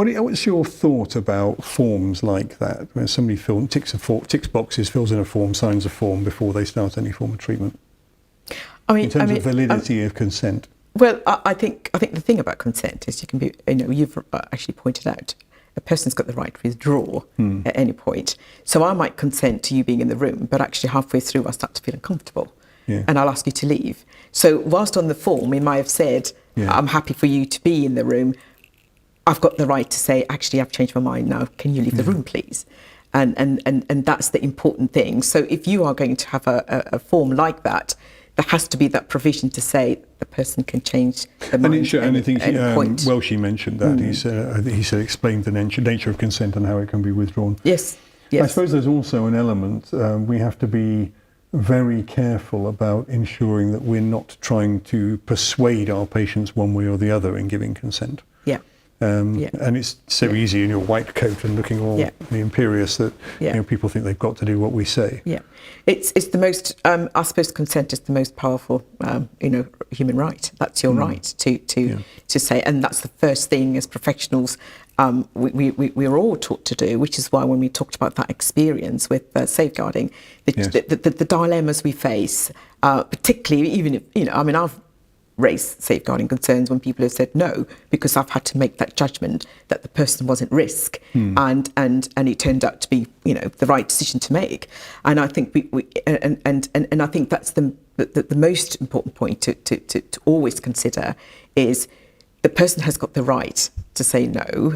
What's your thought about forms like that, where somebody ticks boxes, fills in a form, signs a form before they start any form of treatment? In terms of validity of consent. Well, I think the thing about consent is you can be, you've actually pointed out, a person's got the right to withdraw at any point. So I might consent to you being in the room, but actually halfway through I start to feel uncomfortable, and I'll ask you to leave. So whilst on the form we might have said, I'm happy for you to be in the room, I've got the right to say, actually, I've changed my mind now, can you leave the room, please? And that's the important thing. So if you are going to have a form like that, there has to be that provision to say the person can change their mind at any point. Welsh mentioned that. He said explain the nature of consent and how it can be withdrawn. Yes. I suppose there's also an element, we have to be very careful about ensuring that we're not trying to persuade our patients one way or the other in giving consent. And it's so easy in your white coat and looking all imperious that people think they've got to do what we say. It's the most, I suppose consent is the most powerful, human right. That's your right to say, and that's the first thing as professionals we're all taught to do, which is why when we talked about that experience with safeguarding, the dilemmas we face, particularly even if, I've raised safeguarding concerns when people have said no, because I've had to make that judgment that the person was at risk, and it turned out to be the right decision to make. And I think I think that's the most important point to always consider is the person has got the right to say no.